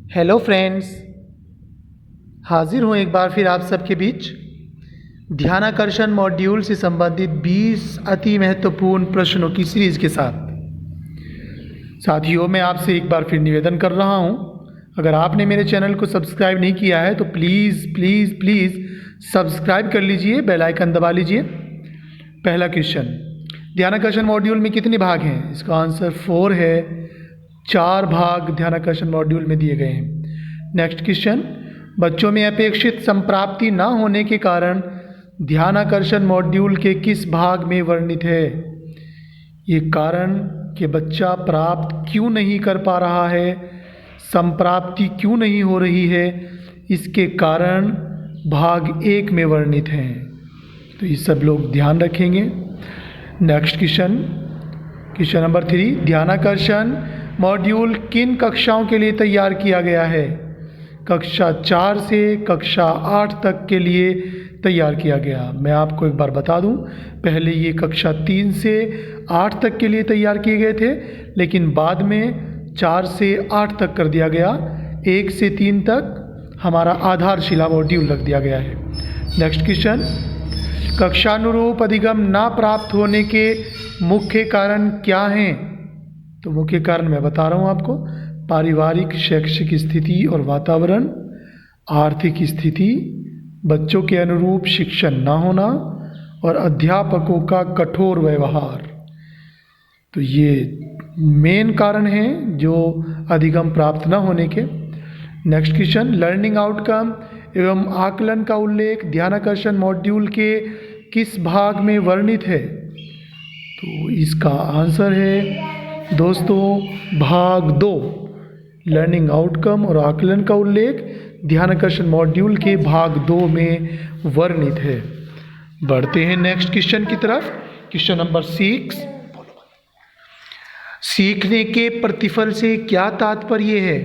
Hello friends, हाजिर हूँ एक बार फिर आप सबके बीच ध्यानाकर्षण मॉड्यूल से संबंधित 20 अति महत्वपूर्ण प्रश्नों की सीरीज के साथ। साथियों, मैं आपसे एक बार फिर निवेदन कर रहा हूँ, अगर आपने मेरे चैनल को सब्सक्राइब नहीं किया है तो प्लीज़ प्लीज़ प्लीज़ सब्सक्राइब कर लीजिए, बेल आइकन दबा लीजिए। पहला क्वेश्चन, ध्यानाकर्षण मॉड्यूल में कितने भाग हैं? इसका आंसर 4 है। 4 भाग ध्यानाकर्षण मॉड्यूल में दिए गए हैं। नेक्स्ट क्वेश्चन, बच्चों में अपेक्षित संप्राप्ति न होने के कारण ध्यानाकर्षण मॉड्यूल के किस भाग में वर्णित है? ये कारण कि बच्चा प्राप्त क्यों नहीं कर पा रहा है, संप्राप्ति क्यों नहीं हो रही है, इसके कारण भाग 1 में वर्णित हैं। तो ये सब लोग ध्यान रखेंगे। नेक्स्ट क्वेश्चन, क्वेश्चन नंबर 3, ध्यानाकर्षण मॉड्यूल किन कक्षाओं के लिए तैयार किया गया है? कक्षा 4 से कक्षा 8 तक के लिए तैयार किया गया। मैं आपको एक बार बता दूं, पहले ये कक्षा 3 से 8 तक के लिए तैयार किए गए थे, लेकिन बाद में 4 से 8 तक कर दिया गया। 1 से 3 तक हमारा आधारशिला मॉड्यूल रख दिया गया है। नेक्स्ट क्वेश्चन, कक्षानुरूप अधिगम ना प्राप्त होने के मुख्य कारण क्या हैं? तो मुख्य कारण मैं बता रहा हूँ आपको, पारिवारिक शैक्षिक स्थिति और वातावरण, आर्थिक स्थिति, बच्चों के अनुरूप शिक्षण ना होना और अध्यापकों का कठोर व्यवहार। तो ये मेन कारण हैं जो अधिगम प्राप्त न होने के। नेक्स्ट क्वेश्चन, लर्निंग आउटकम एवं आकलन का उल्लेख ध्यानाकर्षण मॉड्यूल के किस भाग में वर्णित है? तो इसका आंसर है दोस्तों भाग 2। लर्निंग आउटकम और आकलन का उल्लेख ध्यानाकर्षण मॉड्यूल के भाग 2 में वर्णित है। बढ़ते हैं नेक्स्ट क्वेश्चन की तरफ। क्वेश्चन नंबर 6, सीखने के प्रतिफल से क्या तात्पर्य है?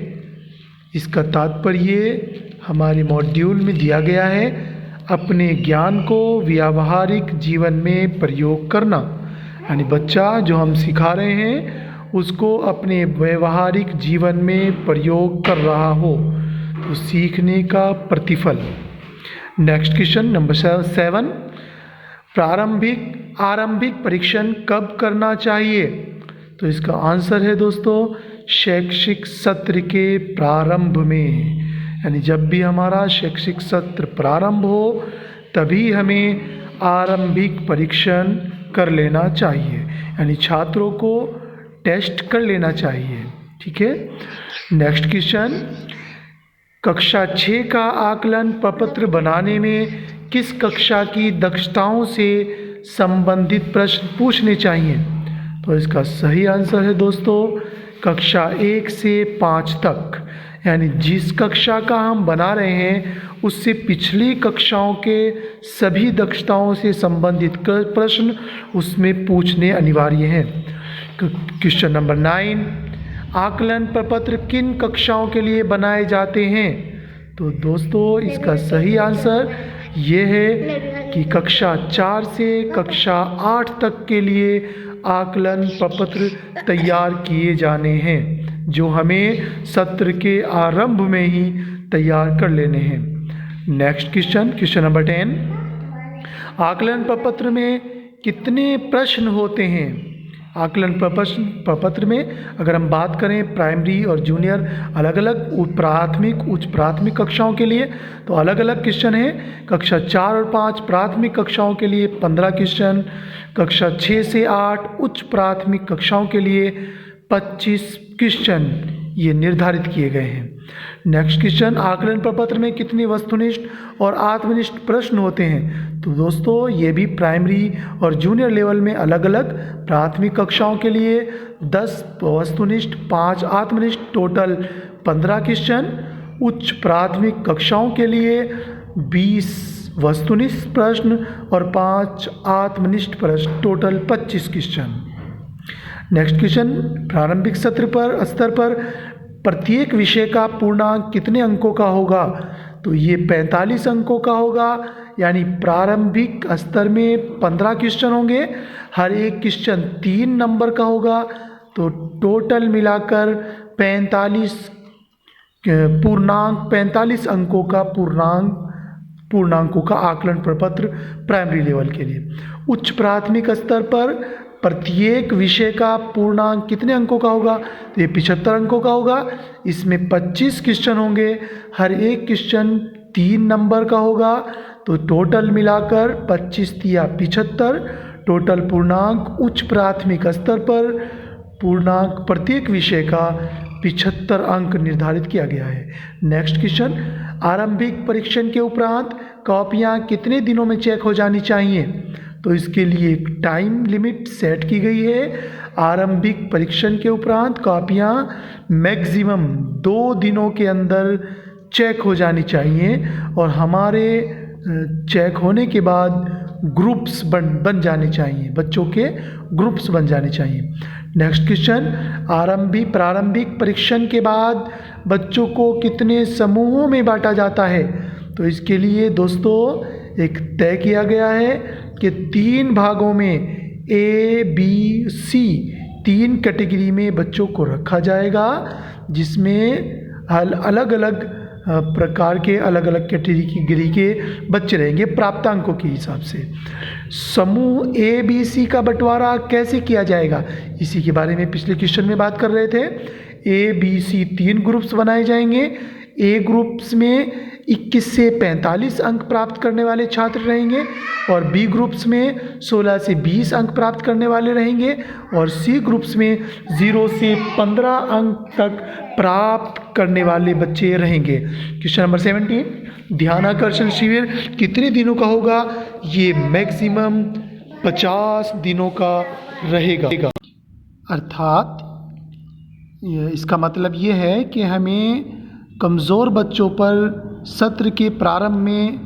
इसका तात्पर्य हमारे मॉड्यूल में दिया गया है, अपने ज्ञान को व्यावहारिक जीवन में प्रयोग करना। यानी बच्चा जो हम सिखा रहे हैं उसको अपने व्यवहारिक जीवन में प्रयोग कर रहा हो, तो सीखने का प्रतिफल। नेक्स्ट क्वेश्चन नंबर 7, आरंभिक परीक्षण कब करना चाहिए? तो इसका आंसर है दोस्तों शैक्षिक सत्र के प्रारंभ में। यानी जब भी हमारा शैक्षिक सत्र प्रारंभ हो तभी हमें आरंभिक परीक्षण कर लेना चाहिए, यानी छात्रों को टेस्ट कर लेना चाहिए। ठीक है। नेक्स्ट क्वेश्चन, कक्षा 6 का आकलन प्रपत्र बनाने में किस कक्षा की दक्षताओं से संबंधित प्रश्न पूछने चाहिए? तो इसका सही आंसर है दोस्तों कक्षा 1 से 5 तक। यानी जिस कक्षा का हम बना रहे हैं उससे पिछली कक्षाओं के सभी दक्षताओं से संबंधित प्रश्न उसमें पूछने अनिवार्य हैं। क्वेश्चन नंबर 9, आकलन प्रपत्र किन कक्षाओं के लिए बनाए जाते हैं? तो दोस्तों इसका सही आंसर ये है कि कक्षा 4 से कक्षा 8 तक के लिए आकलन प्रपत्र तैयार किए जाने हैं, जो हमें सत्र के आरंभ में ही तैयार कर लेने हैं। नेक्स्ट क्वेश्चन, क्वेश्चन नंबर 10, आकलन प्रपत्र में कितने प्रश्न होते हैं? आकलन प्रपत्र में अगर हम बात करें प्राइमरी और जूनियर अलग अलग प्राथमिक उच्च प्राथमिक कक्षाओं के लिए तो अलग अलग क्वेश्चन हैं। कक्षा 4 और 5 प्राथमिक कक्षाओं के लिए 15 क्वेश्चन, कक्षा 6 से 8 उच्च प्राथमिक कक्षाओं के लिए 25 क्वेश्चन ये निर्धारित किए गए हैं। नेक्स्ट क्वेश्चन, आकलन प्रपत्र में कितने वस्तुनिष्ठ और आत्मनिष्ठ प्रश्न होते हैं? तो दोस्तों ये भी प्राइमरी और जूनियर लेवल में अलग अलग, प्राथमिक कक्षाओं के लिए 10 वस्तुनिष्ठ 5 आत्मनिष्ठ, टोटल 15 क्वेश्चन, उच्च प्राथमिक कक्षाओं के लिए 20 वस्तुनिष्ठ प्रश्न और 5 आत्मनिष्ठ प्रश्न, टोटल 25 क्वेश्चन। नेक्स्ट क्वेश्चन, प्रारंभिक स्तर पर प्रत्येक विषय का पूर्णांक कितने अंकों का होगा? तो ये 45 अंकों का होगा। यानी प्रारंभिक स्तर में 15 क्वेश्चन होंगे, हर एक क्वेश्चन 3 नंबर का होगा, तो टोटल मिलाकर 45 पूर्णांक 45 अंकों का पूर्णांकों का आकलन प्रपत्र प्राइमरी लेवल के लिए। उच्च प्राथमिक स्तर पर प्रत्येक विषय का पूर्णांक कितने अंकों का होगा? तो ये 75 अंकों का होगा। इसमें 25 क्वेश्चन होंगे, हर एक क्वेश्चन 3 नंबर का होगा, तो टोटल मिलाकर 25 तिया 75 टोटल पूर्णांक उच्च प्राथमिक स्तर पर पूर्णांक प्रत्येक विषय का 75 अंक निर्धारित किया गया है। नेक्स्ट क्वेश्चन, आरंभिक परीक्षण के उपरांत कॉपियां कितने दिनों में चेक हो जानी चाहिए? तो इसके लिए एक टाइम लिमिट सेट की गई है। आरंभिक परीक्षण के उपरांत कॉपियां मैक्सिमम 2 दिनों के अंदर चेक हो जानी चाहिए और हमारे चेक होने के बाद ग्रुप्स बन जाने चाहिए, बच्चों के ग्रुप्स बन जाने चाहिए। नेक्स्ट क्वेश्चन, प्रारंभिक परीक्षण के बाद बच्चों को कितने समूहों में बांटा जाता है? तो इसके लिए दोस्तों एक तय किया गया है कि 3 भागों में ABC 3 कैटेगरी में बच्चों को रखा जाएगा, जिसमें अलग अलग प्रकार के अलग अलग कैटेगरी के बच्चे रहेंगे प्राप्तांकों के हिसाब से। समूह ABC का बंटवारा कैसे किया जाएगा, इसी के बारे में पिछले क्वेश्चन में बात कर रहे थे। ABC 3 ग्रुप्स बनाए जाएंगे। ए ग्रुप्स में 21 से 45 अंक प्राप्त करने वाले छात्र रहेंगे और बी ग्रुप्स में 16 से 20 अंक प्राप्त करने वाले रहेंगे और सी ग्रुप्स में 0 से 15 अंक तक प्राप्त करने वाले बच्चे रहेंगे। क्वेश्चन नंबर 17, ध्यानाकर्षण शिविर कितने दिनों का होगा? ये मैक्सिमम 50 दिनों का रहेगा। अर्थात इसका मतलब ये है कि हमें कमज़ोर बच्चों पर सत्र के प्रारंभ में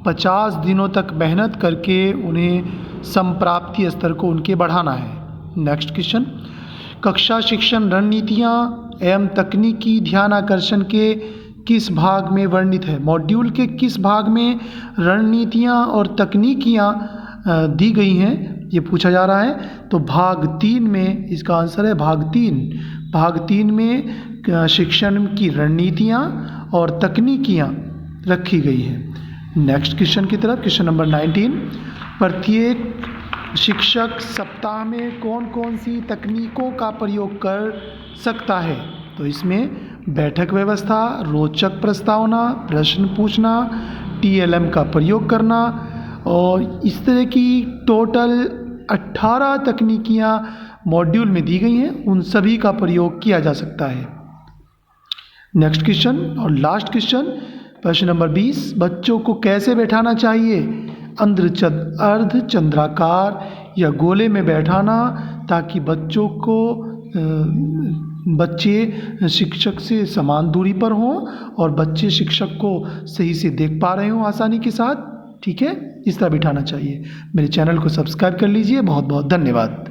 50 दिनों तक मेहनत करके उन्हें संप्राप्ति स्तर को उनके बढ़ाना है। नेक्स्ट क्वेश्चन, कक्षा शिक्षण रणनीतियाँ एवं तकनीकी ध्यानाकर्षण के किस भाग में वर्णित है? मॉड्यूल के किस भाग में रणनीतियाँ और तकनीकियाँ दी गई हैं, ये पूछा जा रहा है। तो भाग 3 में इसका आंसर है भाग 3। भाग 3 में शिक्षण की रणनीतियाँ और तकनीकियाँ रखी गई हैं। नेक्स्ट क्वेश्चन की तरफ, क्वेश्चन नंबर 19, प्रत्येक शिक्षक सप्ताह में कौन कौन सी तकनीकों का प्रयोग कर सकता है? तो इसमें बैठक व्यवस्था, रोचक प्रस्तावना, प्रश्न पूछना, TLM का प्रयोग करना और इस तरह की टोटल 18 तकनीकियाँ मॉड्यूल में दी गई हैं, उन सभी का प्रयोग किया जा सकता है। नेक्स्ट क्वेश्चन और लास्ट क्वेश्चन, प्रश्न नंबर 20, बच्चों को कैसे बैठाना चाहिए? अर्ध चंद्राकार या गोले में बैठाना, ताकि बच्चे शिक्षक से समान दूरी पर हों और बच्चे शिक्षक को सही से देख पा रहे हों आसानी के साथ। ठीक है, इस तरह बिठाना चाहिए। मेरे चैनल को सब्सक्राइब कर लीजिए। बहुत बहुत धन्यवाद।